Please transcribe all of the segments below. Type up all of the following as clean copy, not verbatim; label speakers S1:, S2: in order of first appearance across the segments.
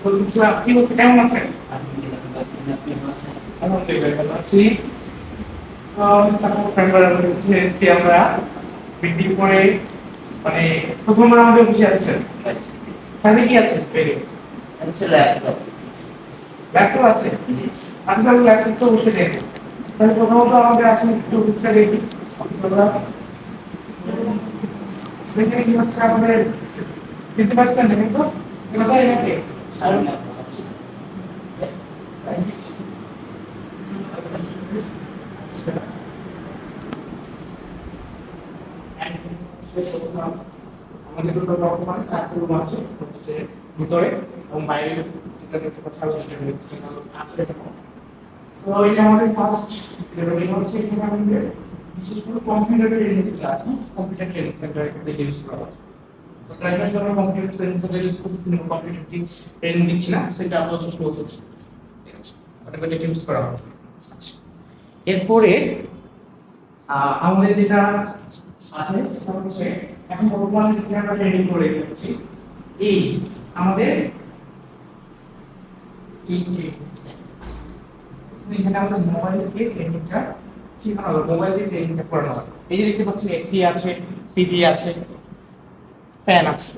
S1: কি বলছে, কেমন আছেন?
S2: আলহামদুলিল্লাহ ভালো আছি। আপনি ভালো আছেন?
S1: আলহামদুলিল্লাহ ভালো আছি। সাপোর্ট মেম্বার হচ্ছে এসছি আমরা মিটিং করে, মানে প্রথমবার আমাদের অফিসে আসছেন। তাহলে কি আছে পেরে
S2: আচ্ছা, ল্যাপটপ।
S1: ল্যাপটপ আছে?
S2: জি।
S1: আচ্ছা তাহলে ল্যাপটপ তো বসে নেই, তাহলে প্রথমত আমাদের আসলে একটু অফিসটা দেখি। আমরা দেখে কি হচ্ছে আমাদের চিনতে পারছেন দেখেন তো কোথায় নাকি
S2: আর ল্যাপটপ আছে।
S1: আমাদের দুটো বর্তমানে চারটি রুম আছে অফিসের ভিতরে, এবং বাইরে যেটা দেখতে পাচ্ছি আরো দুটো রুম আছে। তো এটা আমাদের ফার্স্ট লেভেলিং হচ্ছে। এখানে আমাদের বিশেষ করে কম্পিউটার ট্রেনিং যেটা আছে, কম্পিউটার ট্রেনিং সেন্টার এখানে ইউজ করা হয়। তো প্রাইভেট আমরা কম্পিউটার ট্রেনিং সেন্টার ইউজ করতেছি না, কম্পিউটার ট্রেনিং দিচ্ছি না, সেটা আপাতত ক্লোজ আছে। ঠিক আছে, ওটা ইউজ করা হয়। আচ্ছা, এরপরে আমাদের যেটা আছে সেটা হচ্ছে এখন বর্তমানে যেটা আমরা ট্রেনিং করে যাচ্ছি, এই আমাদের এই এখানে আমাদের মোবাইল দিয়ে ট্রেনিংটা কি করা হবে, মোবাইল দিয়ে ট্রেনিংটা করানো হবে। এই যে দেখতে পাচ্ছেন এসি আছে, টিভি আছে, ফ্যান আছে।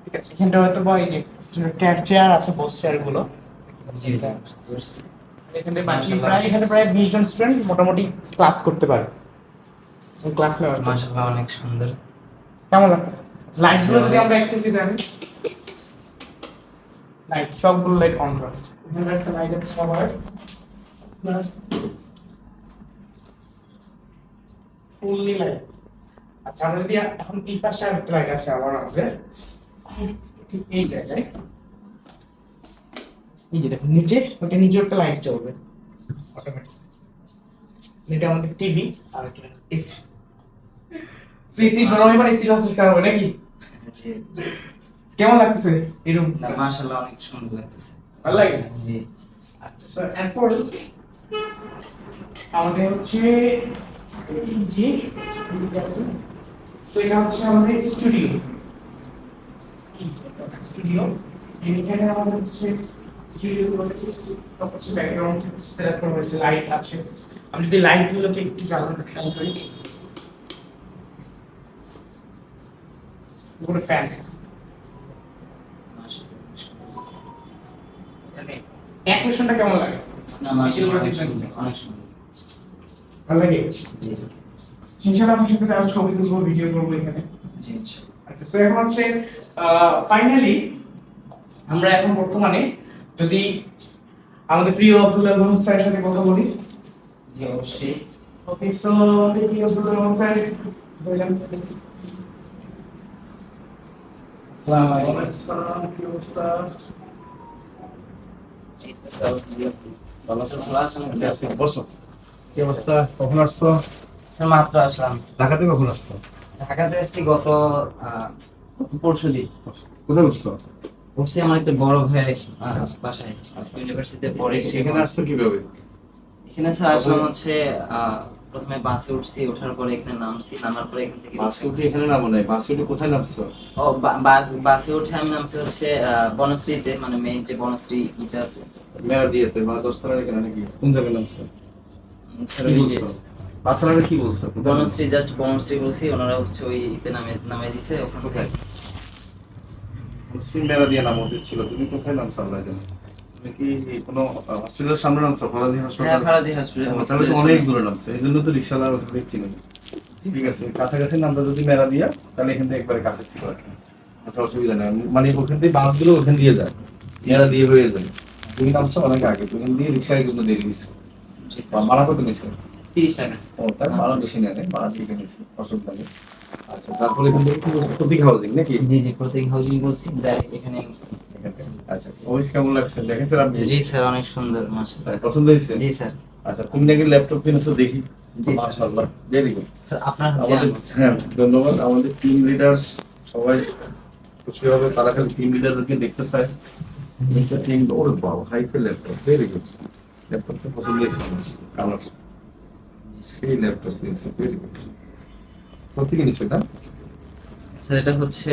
S1: ঠিক আছে, এখানটা হয়তো বা এই যে চেয়ার আছে, বস চেয়ার গুলো
S2: জি জি, বুঝতে পারছি।
S1: এখানে প্রায় 20 জন স্টুডেন্ট মোটামুটি ক্লাস করতে পারে, ক্লাস নেওয়ার জন্য।
S2: মাশাআল্লাহ, অনেক সুন্দর।
S1: কেমন লাগতেছে? লাইট গুলো যদি আমরা একটু যদি জানি, লাইট সবগুলো লাইট অন করা আছে। এখানে একটা লাইট আছে আবার ফুললি লাইট। আচ্ছা, আমরা যদি এখন এই পাশে একটা লাইট আছে আবার আমাদের ঠিক এই জায়গায়, এই যে দেখুন নিচে, ওটা নিচে একটা লাইট জ্বলবে অটোমেটিক। এটা আমাদের টিভি আর এটা এসি। এসি গরমে মানে এসি লঞ্চ করতে হবে নাকি?
S2: জি।
S1: কেমন লাগতেছে এই রুম?
S2: না, মাশাআল্লাহ, অনেক সুন্দর লাগতেছে।
S1: ভালো লাগে?
S2: জি।
S1: আচ্ছা স্যার, এরপর আমাদের হচ্ছে এই যে, তো এটা হচ্ছে আমাদের স্টুডিও। স্টুডিও এখানে আমাদের হচ্ছে স্টুডিও হচ্ছে ব্যাকগ্রাউন্ড সেটআপ করা হয়েছে, লাইট আছে। আমি যদি লাইট গুলোকে একটু জ্বালানো খেয়াল করি, পুরো ফ্যান, মানে অ্যাকুয়েশনটা কেমন লাগে?
S2: না, মাশাআল্লাহ, অনেক সুন্দর, অনেক সুন্দর।
S1: ভালো লাগে?
S2: জি
S1: ইনশাআল্লাহ আপনার সাথে আরো ছবি তুলবো, ভিডিও করবো এখানে।
S2: জি, ইনশাআল্লাহ।
S1: আচ্ছা, তো এখন হচ্ছে ফাইনালি আমরা এখন বর্তমানে যদি আমাদের প্রিয় আব্দুল্লাহ মাহমুদ স্যারের সাথে কথা বলি।
S2: জি, অবশ্যই।
S1: ওকে, সো প্রিয় আব্দুল্লাহ মাহমুদ স্যার, দুইজন
S2: আসসালামু আলাইকুম।
S1: আসসালাম, কি অবস্থা?
S2: এই তো স্যার, ভালো আছেন? ভালো আছেন?
S3: বসো। কি অবস্থা? কখন আসছো?
S2: স্যার, মাত্র আসলাম।
S3: ঢাকাতে কখন আসছো?
S2: ঢাকাতে এসেছি গত পরশুদিন।
S3: কোথায় উঠছো?
S2: উঠছি আমার একটা বড় ভাইয়ের বাসায়, ইউনিভার্সিটিতে পড়ে।
S3: এখানে আসছো কিভাবে?
S2: এখানে স্যার আসলাম হচ্ছে প্রথমে বাসে উঠছি, ওঠার পরে এখানে নামছি, নামার পরে এখান থেকে
S3: বাসে উঠে এখানে নামো নাই, বাসে উঠে কোথায় নামছো?
S2: বাসে উঠে আমি নামছি হচ্ছে বনশ্রীতে, মানে মেইন যে বনশ্রী ইটা আছে।
S3: মেরা দিয়েতে মানে দোস্তরা এখানে নাকি? কোন জায়গায় নামছো?
S2: স্যার,
S3: কি
S2: ওই যে
S3: বলছো? বাসারা কি বলছো? কোথায়
S2: বনশ্রী, জাস্ট বনশ্রী বলছি, ওনারা হচ্ছে ওই ইতে নামিয়ে দিছে ওখান থেকে।
S3: কোথায়? মুসলিম মেরা দিয়ে নাম উচিত ছিল, তুমি কোথায় নামছো আল্লাহ জানে? তুমি কি কোনো হসপিটালের সামনে নামছো? ফরাজি
S2: হ্যাঁ,
S3: হাসপাতাল?
S2: ফারাজি হসপিটাল।
S3: তাহলে তো অনেক দূরে নামছো, এই জন্য তো রিক্সাওয়ালা ওখানে দেখছি না। ঠিক আছে, কাছাকাছি নামটা যদি মেরা দিয়া, তাহলে এখান থেকে একবারে কাছে ছিল আর কি। আচ্ছা, অসুবিধা নেই, মানে ওখান থেকে বাসগুলো ওখান দিয়ে যায়, মেরা দিয়ে হয়ে যায়। তুমি নামছো অনেক আগে, তুমি দিয়ে রিক্সায় কিন্তু দেরি নিচ্ছে।
S2: জি স্যার।
S3: ভাড়া কত নিচ্ছে?
S2: 30 টাকা।
S3: ও, তাই ভাড়া বেশি নেয় না, ভাড়া ঠিক নিচ্ছে, অসুবিধা নেই। আচ্ছা, তারপরে এখান থেকে কি বলছো? প্রতীক হাউজিং নাকি?
S2: জি জি, প্রতীক হাউজিং বলছি, এখানে।
S3: আচ্ছা, ওই কেমন লাগছে দেখেছেন আপনি?
S2: জি স্যার, অনেক সুন্দর, মাশাআল্লাহ।
S3: পছন্দ হয়েছে?
S2: জি স্যার।
S3: আচ্ছা, তুমি নাকি ল্যাপটপ কিনেছো দেখি।
S2: জি স্যার।
S3: মাশাআল্লাহ, ভেরি গুড।
S2: স্যার, আপনার হাতে
S3: আমাদের, হ্যাঁ ধন্যবাদ। আমাদের টিম লিডার সবাই খুশি হবে, তারা খালি টিম লিডারকে দেখতে চায়।
S2: জি স্যার।
S3: টিম, ওরে বাবা, হাইফাই ল্যাপটপ, ভেরি গুড। ল্যাপটপটা পছন্দ হয়েছে আমার, কালার সেই ল্যাপটপ কিনেছে, ভেরি গুড। কত কিনেছে এটা?
S2: স্যার, এটা হচ্ছে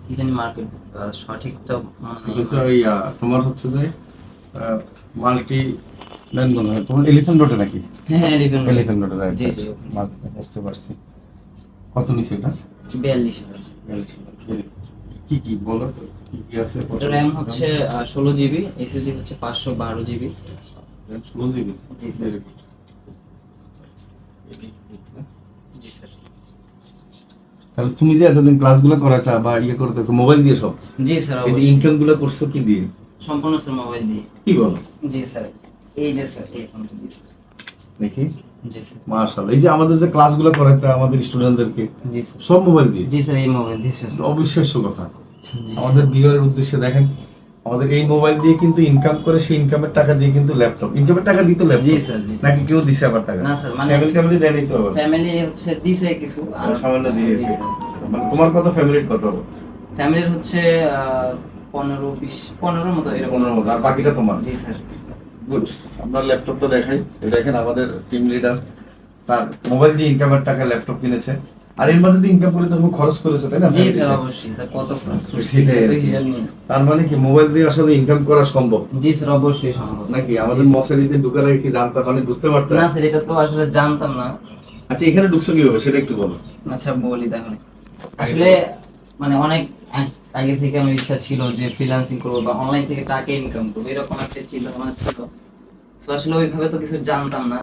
S2: কি জানি মার্কেট সঠিকটা মনে নেই।
S3: হচ্ছে ওই তোমার হচ্ছে যে মাল্টি ম্যান মনে হয় তোমার এলিফ্যান্ট রোডে নাকি?
S2: হ্যাঁ এলিফ্যান্ট
S3: এলিফ্যান্ট রোডে, রাইট।
S2: জি, জি।
S3: বুঝতে পারছি। কত নিছে এটা?
S2: 42,000।
S3: কি কি বলো তো, কি কি আছে?
S2: এটা র্যাম হচ্ছে 16 জিবি, এসএসডি হচ্ছে 512 জিবি।
S3: 16 জিবি?
S2: জি স্যার। জি স্যার।
S3: তাহলে তুমি যে এতদিন ক্লাসগুলো করাইতা বা ইয়ে করতে মোবাইল দিয়ে সব,
S2: জি স্যার
S3: এই যে
S2: অবশ্যই।
S3: ইনকাম গুলো করছো কি দিয়ে?
S2: সম্পূর্ণ স্যার মোবাইল দিয়ে।
S3: কি বলো?
S2: জি স্যার। এই যে স্যার এই ফোনটা দিয়ে স্যার।
S3: দেখি,
S2: জি স্যার।
S3: মাশাআল্লাহ। এই যে আমাদের যে ক্লাসগুলো করাইতা আমাদের স্টুডেন্টদেরকে,
S2: জি স্যার।
S3: সব মোবাইল দিয়ে?
S2: জি স্যার এই মোবাইল দিয়ে স্যার।
S3: অবিশ্বাস্য কথা।
S2: জি
S3: আমাদের
S2: স্যার।
S3: ভিউয়ারের উদ্দেশ্যে দেখেন, আমাদের এই মোবাইল দিয়ে কিন্তু ইনকাম করে, সেই ইনকামের টাকা দিয়ে কিন্তু ল্যাপটপ, ইনকামের টাকা দিত
S2: জি
S3: ল্যাপটপ
S2: স্যার। জি স্যার।
S3: নাকি কেউ দিছে আবার টাকা?
S2: না স্যার মানে
S3: ফ্যামিলি ট্যামিলি দেয়নি তো আবার?
S2: ফ্যামিলি হচ্ছে দিছে কিছু আর
S3: সামান্য
S2: জি
S3: দিয়েছে।
S2: স্যার।
S3: মানে তোমার কত, ফ্যামিলির কত?
S2: ফ্যামিলির হচ্ছে 15-20 15 মতো এরকম।
S3: 15 মতো, আর বাকিটা তোমার?
S2: জি স্যার।
S3: গুড। আমরা ল্যাপটপটা দেখাই। এই দেখেন আমাদের টিম লিডার তার মোবাইল দিয়ে ইনকামের টাকা ল্যাপটপ কিনেছে। আর এর মাঝে ইনকাম করে তুমি খরচ করেছো, তাই না?
S2: জি স্যার অবশ্যই স্যার, কত খরচ করছি
S3: সেটাই আর
S2: এটা
S3: কি।
S2: হিসাব নেই।
S3: তার মানে কি মোবাইল দিয়ে আসলে ইনকাম করা সম্ভব
S2: জি স্যার অবশ্যই সম্ভব।
S3: নাকি? আমাদের মশারিতে ঢুকার আগে কি জানতাম, মানে বুঝতে পারতাম?
S2: না স্যার এটা তো আসলে জানতাম না।
S3: আচ্ছা, এখানে ঢুকছো কিভাবে সেটা একটু বলো।
S2: আচ্ছা বলি তাহলে। আসলে মানে অনেক আগে থেকে আমার ইচ্ছা ছিল যে ফ্রিল্যান্সিং করবো বা অনলাইন থেকে টাকা ইনকাম করবো, এরকম একটা চিন্তা ভাবনা ছিল। তো আসলে ওইভাবে তো কিছু জানতাম না,